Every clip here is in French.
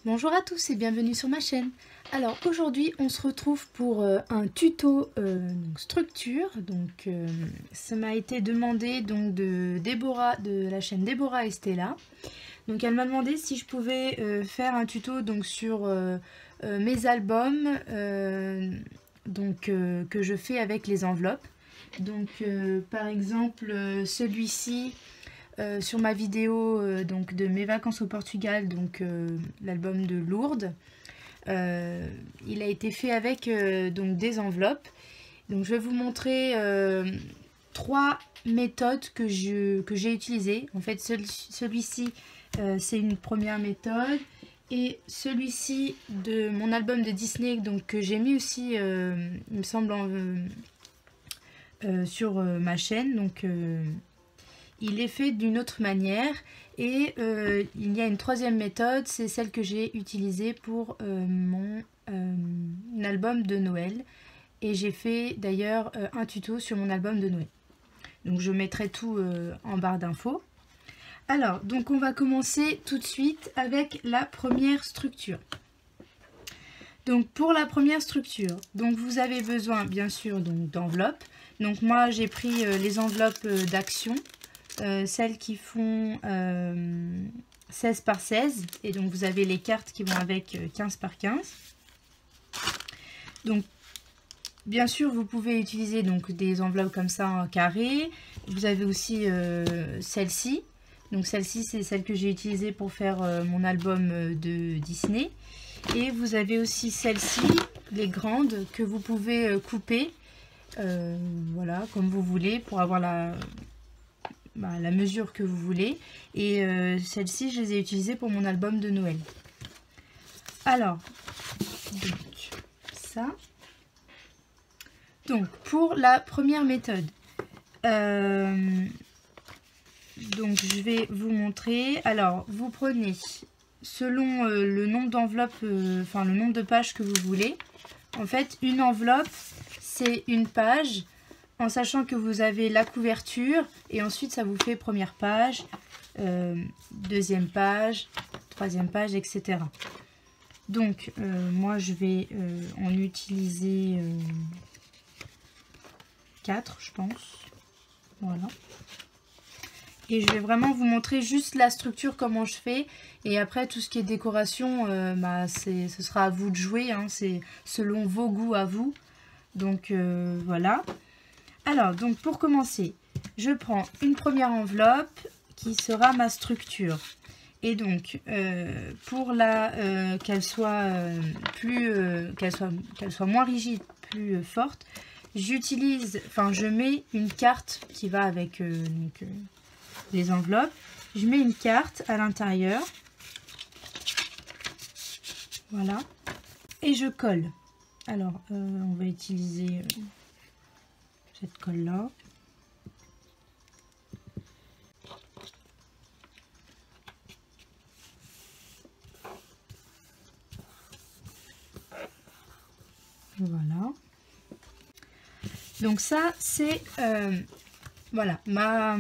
Bonjour à tous et bienvenue sur ma chaîne. Alors aujourd'hui on se retrouve pour un tuto structure. Ça m'a été demandé de Déborah de la chaîne Déborah et Stella. Donc elle m'a demandé si je pouvais faire un tuto sur mes albums que je fais avec les enveloppes. Par exemple celui-ci. Sur ma vidéo de mes vacances au Portugal, l'album de Lourdes, il a été fait avec des enveloppes. Donc je vais vous montrer trois méthodes que j'ai utilisées. En fait celui-ci c'est une première méthode, et celui-ci de mon album de Disney que j'ai mis aussi il me semble sur ma chaîne. Il est fait d'une autre manière, et il y a une troisième méthode, c'est celle que j'ai utilisée pour mon album de Noël, et j'ai fait d'ailleurs un tuto sur mon album de Noël. Donc je mettrai tout en barre d'infos. Alors, donc on va commencer tout de suite avec la première structure. Donc pour la première structure, vous avez besoin bien sûr d'enveloppes. Donc moi j'ai pris les enveloppes d'Action. Celles qui font 16 par 16, et donc vous avez les cartes qui vont avec 15 par 15. Donc bien sûr vous pouvez utiliser des enveloppes comme ça en carré. Vous avez aussi celle-ci. Donc celle-ci c'est celle que j'ai utilisée pour faire mon album de Disney. Et vous avez aussi celle-ci, les grandes, que vous pouvez couper voilà, comme vous voulez, pour avoir la mesure que vous voulez. Et celles-ci je les ai utilisées pour mon album de Noël. Alors pour la première méthode, je vais vous montrer. Alors vous prenez selon le nombre d'enveloppes, le nombre de pages que vous voulez. En fait une enveloppe c'est une page, en sachant que vous avez la couverture, et ensuite ça vous fait première page, deuxième page, troisième page, etc. Donc moi je vais en utiliser 4 je pense. Voilà. Et je vais vraiment vous montrer juste la structure, comment je fais, et après tout ce qui est décoration, ce sera à vous de jouer, hein, c'est selon vos goûts à vous. Donc voilà. Alors, pour commencer, je prends une première enveloppe qui sera ma structure. Et donc, pour qu'elle soit moins rigide, plus forte, je mets une carte qui va avec les enveloppes. Je mets une carte à l'intérieur. Voilà. Et je colle. Alors, on va utiliser cette colle là. Voilà. Donc ça c'est voilà ma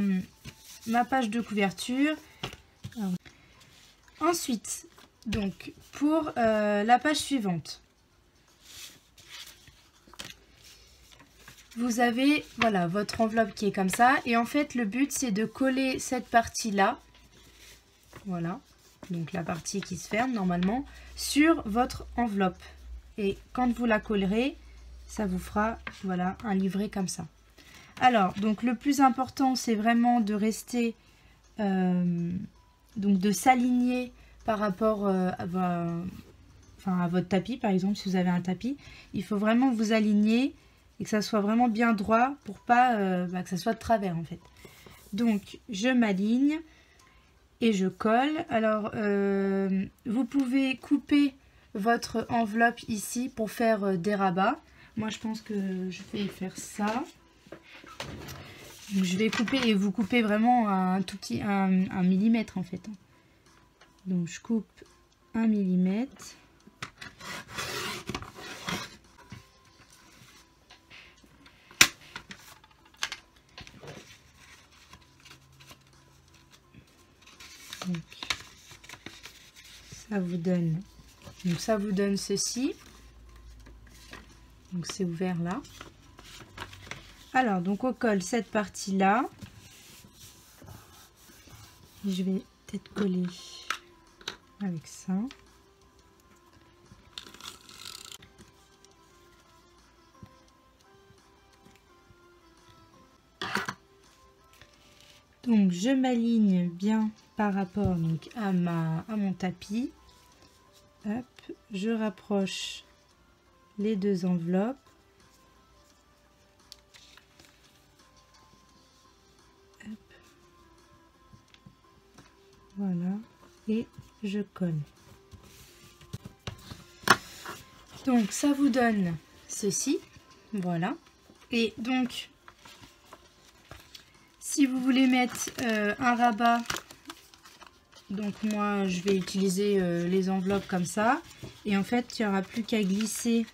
page de couverture. Alors, ensuite pour la page suivante, vous avez voilà votre enveloppe qui est comme ça, et en fait le but c'est de coller cette partie là, voilà, donc la partie qui se ferme normalement, sur votre enveloppe, et quand vous la collerez ça vous fera voilà un livret comme ça. Alors le plus important c'est vraiment de rester de s'aligner par rapport à votre tapis. Par exemple, si vous avez un tapis, il faut vraiment vous aligner et que ça soit vraiment bien droit pour pas que ça soit de travers en fait. Donc je m'aligne et je colle. Alors vous pouvez couper votre enveloppe ici pour faire des rabats. Moi je pense que je vais faire ça. Donc, je vais couper, et vous coupez vraiment un tout petit 1 millimètre en fait. Donc je coupe 1 millimètre. Donc, ça vous donne ceci. Donc c'est ouvert là. Alors donc on colle cette partie là. Je vais peut-être coller avec ça. Donc je m'aligne bien par rapport donc à mon tapis. Hop, je rapproche les deux enveloppes. Hop. Voilà, et je colle. Donc ça vous donne ceci, voilà. Et donc si vous voulez mettre un rabat, donc moi je vais utiliser les enveloppes comme ça, et en fait il n'y aura plus qu'à glisser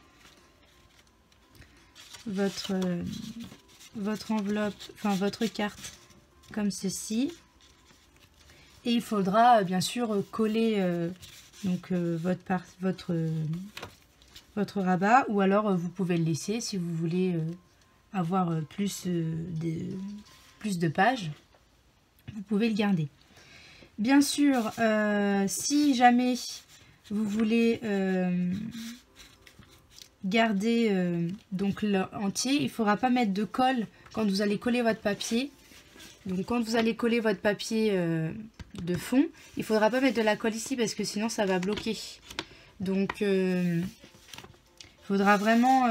votre enveloppe, enfin votre carte comme ceci, et il faudra bien sûr coller donc votre rabat, ou alors vous pouvez le laisser si vous voulez avoir plus de pages, vous pouvez le garder. Bien sûr, si jamais vous voulez garder donc l'entier, il ne faudra pas mettre de colle quand vous allez coller votre papier. Donc quand vous allez coller votre papier de fond, il ne faudra pas mettre de la colle ici parce que sinon ça va bloquer. Donc il faudra vraiment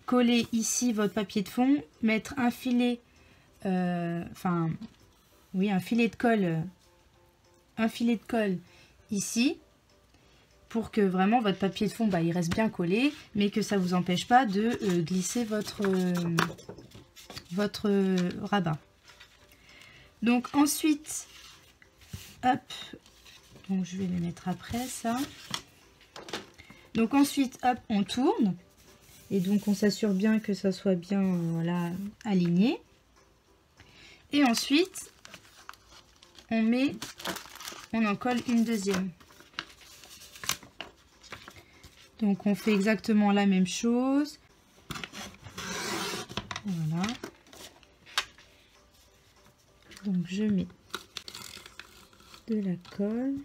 coller ici votre papier de fond, mettre un filet, un filet de colle ici, pour que vraiment votre papier de fond il reste bien collé, mais que ça ne vous empêche pas de glisser votre rabat. Donc ensuite, hop, donc je vais les mettre après ça. Donc ensuite, hop, on tourne, et donc on s'assure bien que ça soit bien voilà, aligné. Et ensuite, on en colle une deuxième. Donc on fait exactement la même chose. Voilà. Donc je mets de la colle.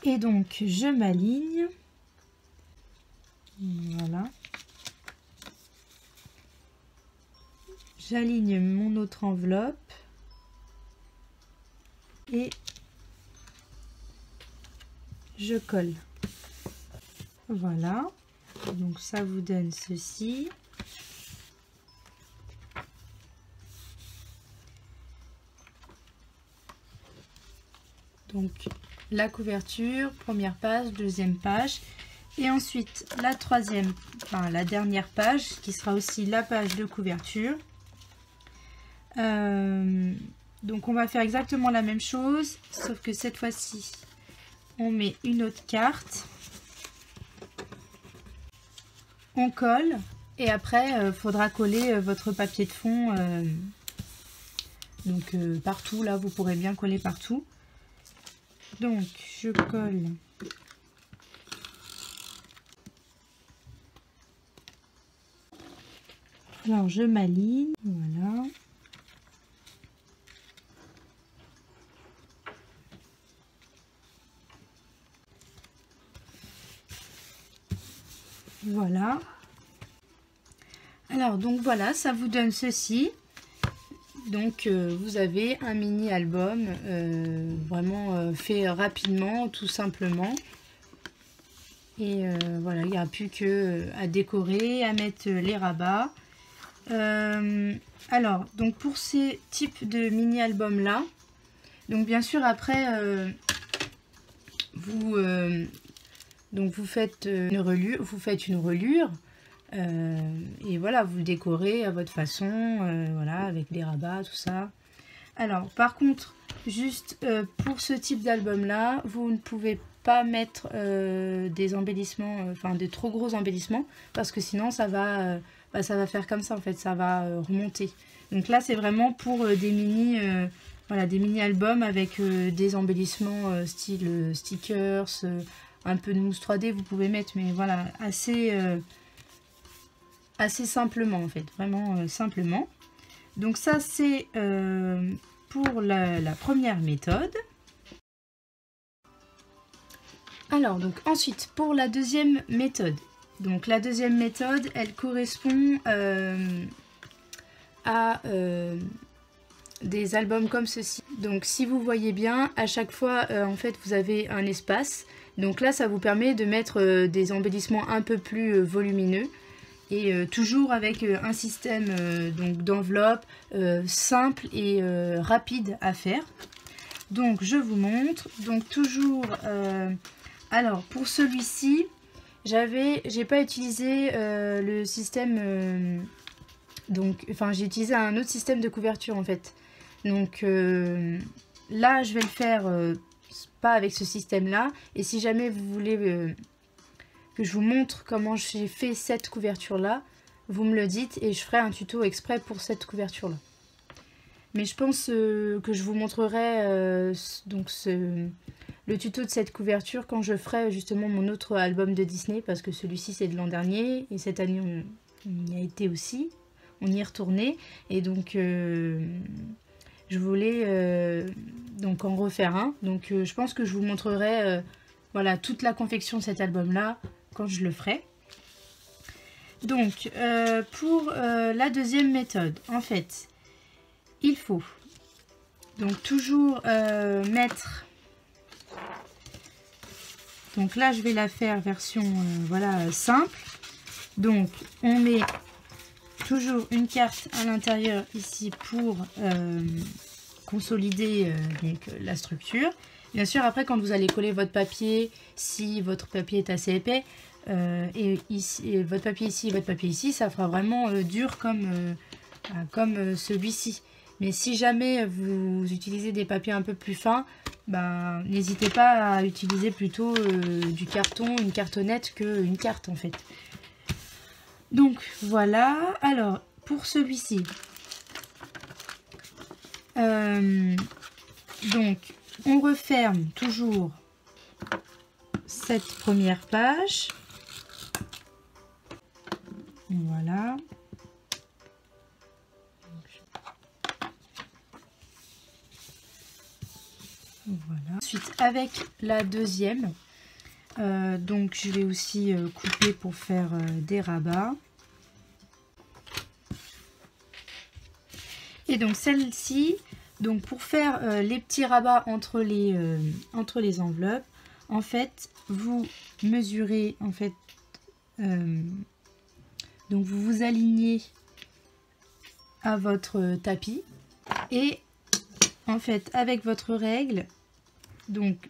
Et donc je m'aligne. Voilà. J'aligne mon autre enveloppe. Et je colle. Voilà. Donc ça vous donne ceci. Donc la couverture, première page, deuxième page, et ensuite la troisième, enfin la dernière page qui sera aussi la page de couverture. Donc on va faire exactement la même chose, sauf que cette fois-ci on met une autre carte, on colle, et après faudra coller votre papier de fond donc partout, là vous pourrez bien coller partout. Donc je colle alors je m'aligne, voilà. Voilà. Alors donc voilà, ça vous donne ceci. Donc vous avez un mini album vraiment fait rapidement, tout simplement. Et voilà, il n'y a plus que à décorer, à mettre les rabats. Alors donc pour ces types de mini albums là, donc bien sûr après vous faites une relure. Et voilà, vous le décorez à votre façon, voilà, avec des rabats, tout ça. Alors, par contre, juste pour ce type d'album là, vous ne pouvez pas mettre des embellissements, enfin des trop gros embellissements, parce que sinon ça va faire comme ça en fait, ça va remonter. Donc là c'est vraiment pour des mini voilà, des mini albums avec des embellissements style stickers, un peu de mousse 3D vous pouvez mettre, mais voilà, assez simplement en fait, vraiment simplement. Donc ça c'est pour la première méthode. Alors donc ensuite pour la deuxième méthode. Donc la deuxième méthode, elle correspond à des albums comme ceci. Donc si vous voyez bien, à chaque fois en fait vous avez un espace. Donc là ça vous permet de mettre des embellissements un peu plus volumineux. Et toujours avec un système donc d'enveloppe simple et rapide à faire. Donc je vous montre. Donc toujours... alors pour celui-ci, j'ai pas utilisé le système... j'ai utilisé un autre système de couverture en fait. Donc là je vais le faire pas avec ce système là. Et si jamais vous voulez... que je vous montre comment j'ai fait cette couverture là, vous me le dites et je ferai un tuto exprès pour cette couverture là. Mais je pense que je vous montrerai le tuto de cette couverture quand je ferai justement mon autre album de Disney, parce que celui-ci c'est de l'an dernier et cette année on y a été aussi, on y est retourné et donc je voulais donc en refaire un. Donc je pense que je vous montrerai voilà, toute la confection de cet album là quand je le ferai. Donc pour la deuxième méthode, en fait il faut donc toujours mettre, donc là je vais la faire version voilà simple. Donc on met toujours une carte à l'intérieur ici pour consolider donc, la structure. Bien sûr, après, quand vous allez coller votre papier, si votre papier est assez épais, et votre papier ici et votre papier ici, ça fera vraiment dur comme celui-ci. Mais si jamais vous utilisez des papiers un peu plus fins, ben, n'hésitez pas à utiliser plutôt du carton, une cartonnette qu'une carte en fait. Donc voilà, alors pour celui-ci, donc on referme toujours cette première page. Voilà. Voilà. Ensuite avec la deuxième, donc je vais aussi couper pour faire des rabats. Et donc celle-ci, donc pour faire les petits rabats entre les enveloppes, en fait vous mesurez en fait, donc vous vous alignez à votre tapis et en fait avec votre règle, donc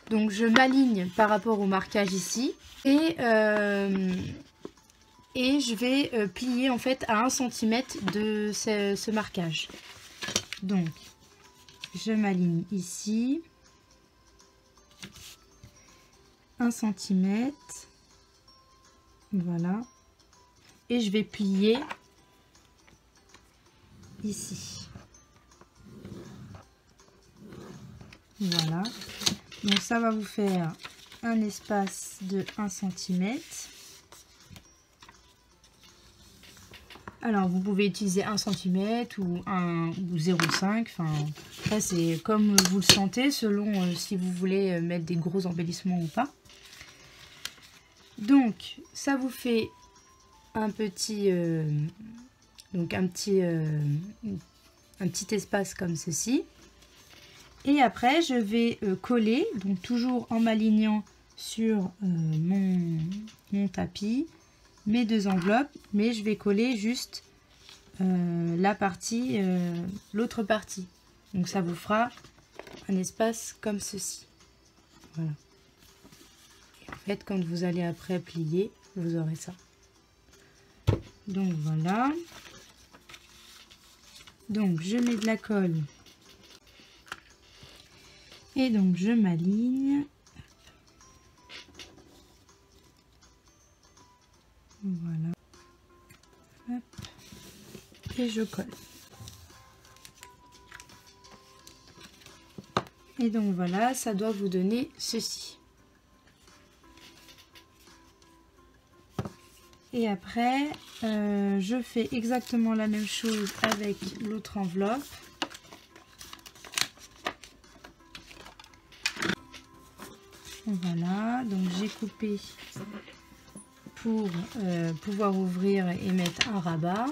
je m'aligne par rapport au marquage ici et je vais plier en fait à 1 cm de ce marquage. Donc je m'aligne ici, 1 cm, voilà, et je vais plier ici. Voilà, donc ça va vous faire un espace de 1 cm. Alors vous pouvez utiliser 1 cm ou 0,5, enfin après c'est comme vous le sentez selon si vous voulez mettre des gros embellissements ou pas. Donc ça vous fait un petit un petit espace comme ceci. Et après je vais coller, donc toujours en m'alignant sur mon tapis, mes deux enveloppes, mais je vais coller juste la partie, l'autre partie. Donc ça vous fera un espace comme ceci. Voilà. Et en fait, quand vous allez après plier, vous aurez ça. Donc voilà. Donc je mets de la colle. Et donc je m'aligne. Voilà. Hop. et je colle. Et donc voilà, ça doit vous donner ceci. Et après, je fais exactement la même chose avec l'autre enveloppe. Voilà, donc j'ai coupé pour pouvoir ouvrir et mettre un rabat.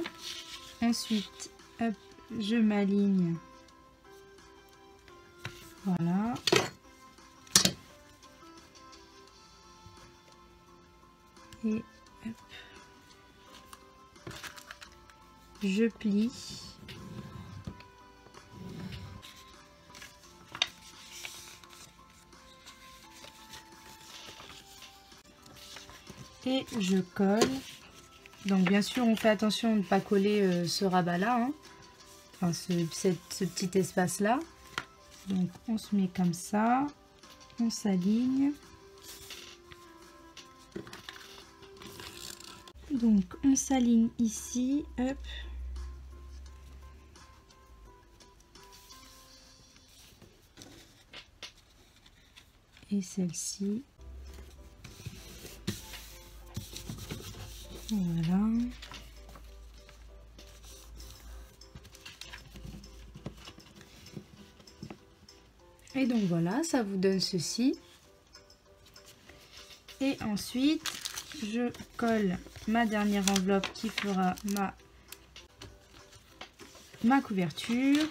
Ensuite, hop, je m'aligne. Voilà. Et hop, je plie. Et je colle. Donc bien sûr on fait attention de ne pas coller ce rabat là, hein. Enfin ce petit espace là. Donc on se met comme ça, on s'aligne. Donc on s'aligne ici, hop. Et celle-ci. Voilà. Et donc voilà, ça vous donne ceci. Et ensuite, je colle ma dernière enveloppe qui fera ma couverture.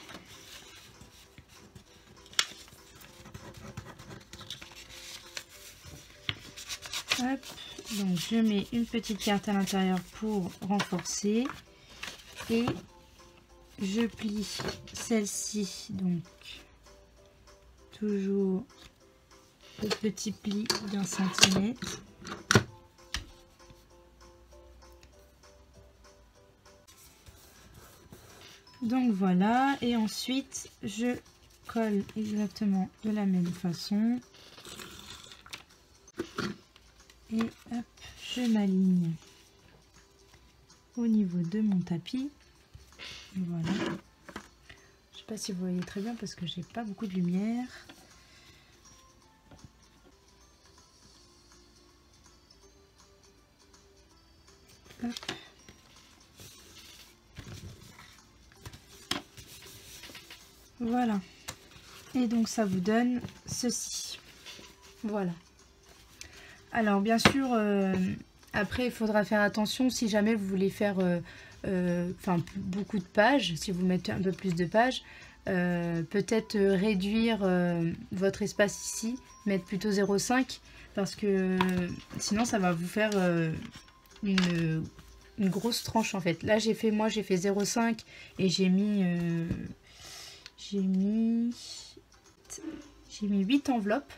Hop. Donc je mets une petite carte à l'intérieur pour renforcer et je plie celle-ci, donc toujours le petit pli d'1 centimètre. Donc voilà, et ensuite je colle exactement de la même façon. Et hop, je m'aligne au niveau de mon tapis. Voilà. Je sais pas si vous voyez très bien parce que j'ai pas beaucoup de lumière. Hop. Voilà. Et donc ça vous donne ceci. Voilà. Alors bien sûr, après il faudra faire attention si jamais vous voulez faire beaucoup de pages, si vous mettez un peu plus de pages, peut-être réduire votre espace ici, mettre plutôt 0,5 parce que sinon ça va vous faire une grosse tranche en fait. Là j'ai fait 0,5 et j'ai mis 8 enveloppes.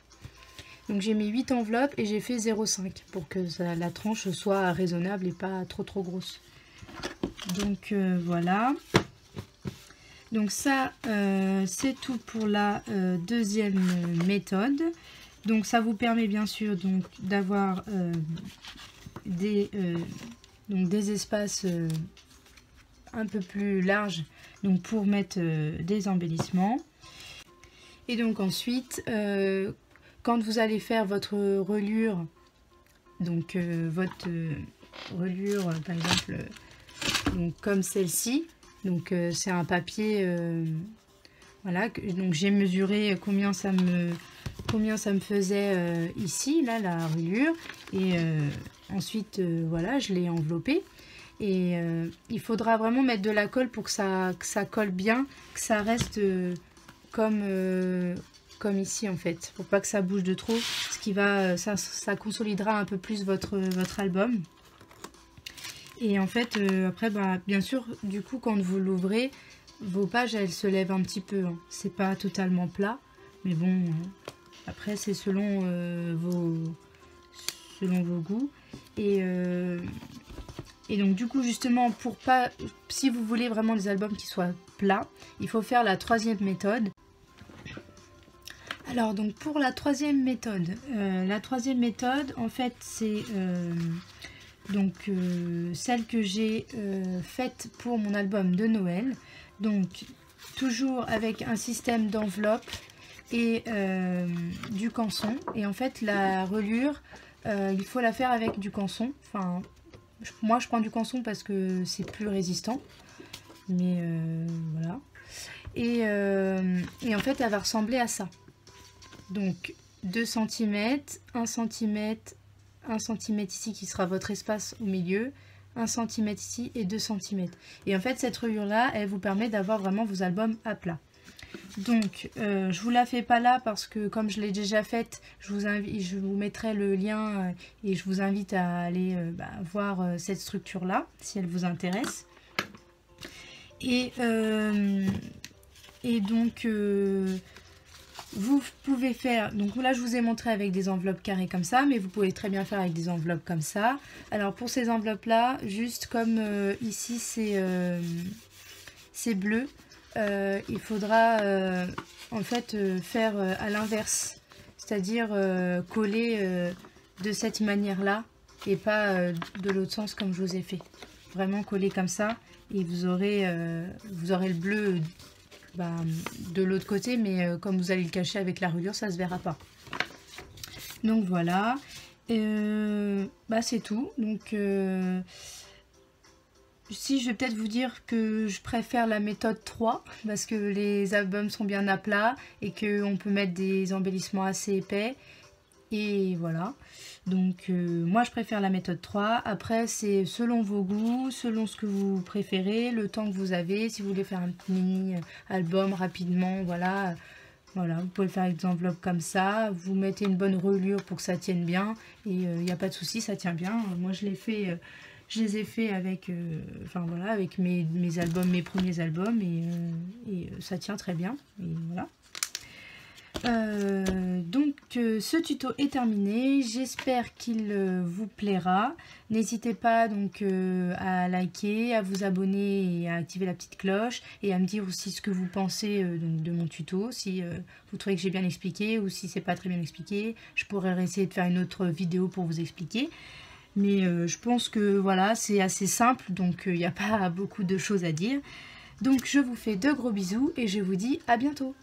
Donc j'ai mis 8 enveloppes et j'ai fait 0,5 pour que la tranche soit raisonnable et pas trop grosse. Donc voilà. Donc ça c'est tout pour la deuxième méthode. Donc ça vous permet bien sûr donc d'avoir des espaces un peu plus larges donc pour mettre des embellissements. Et donc ensuite quand vous allez faire votre relure, donc votre relure par exemple donc comme celle-ci, donc c'est un papier voilà, donc j'ai mesuré combien ça me faisait ici, là la relure, et ensuite voilà, je l'ai enveloppé. Et il faudra vraiment mettre de la colle pour que ça colle bien, que ça reste comme ici en fait, pour pas que ça bouge de trop, ce qui va ça consolidera un peu plus votre album. Et en fait après bien sûr du coup quand vous l'ouvrez, vos pages elles se lèvent un petit peu, hein. C'est pas totalement plat, mais bon après c'est selon vos goûts. Et donc du coup justement pour pas, si vous voulez vraiment des albums qui soient plats, il faut faire la troisième méthode. Alors donc pour la troisième méthode en fait c'est Donc celle que j'ai faite pour mon album de Noël. Donc toujours avec un système d'enveloppe et du canson. Et en fait la reliure, il faut la faire avec du canson. Enfin, moi je prends du canson parce que c'est plus résistant. Mais voilà. Et en fait elle va ressembler à ça. Donc 2 cm, 1 cm, 1 cm ici qui sera votre espace au milieu, 1 cm ici et 2 cm. Et en fait cette reliure là, elle vous permet d'avoir vraiment vos albums à plat. Donc je vous la fais pas là parce que comme je l'ai déjà faite, je vous mettrai le lien et je vous invite à aller voir cette structure là si elle vous intéresse. Et donc vous pouvez faire, donc là je vous ai montré avec des enveloppes carrées comme ça, mais vous pouvez très bien faire avec des enveloppes comme ça. Alors pour ces enveloppes là, juste comme ici c'est bleu, il faudra en fait faire à l'inverse, c'est-à-dire coller de cette manière là et pas de l'autre sens comme je vous ai fait. Vraiment coller comme ça et vous aurez le bleu de l'autre côté, mais comme vous allez le cacher avec la reliure, ça se verra pas. Donc voilà, c'est tout. Donc si je vais peut-être vous dire que je préfère la méthode 3 parce que les albums sont bien à plat et qu'on peut mettre des embellissements assez épais. Et voilà, donc moi je préfère la méthode 3. Après c'est selon vos goûts, selon ce que vous préférez, le temps que vous avez. Si vous voulez faire un mini album rapidement, voilà, vous pouvez faire avec des enveloppes comme ça. Vous mettez une bonne reliure pour que ça tienne bien et il n'y a pas de souci, ça tient bien. Moi je les ai fait avec, avec mes albums, mes premiers albums et ça tient très bien. Et voilà. Donc ce tuto est terminé, j'espère qu'il vous plaira. N'hésitez pas donc à liker, à vous abonner et à activer la petite cloche et à me dire aussi ce que vous pensez de mon tuto, si vous trouvez que j'ai bien expliqué ou si c'est pas très bien expliqué. Je pourrais essayer de faire une autre vidéo pour vous expliquer, mais je pense que voilà, c'est assez simple, donc il n'y a pas beaucoup de choses à dire. Donc je vous fais de gros bisous et je vous dis à bientôt.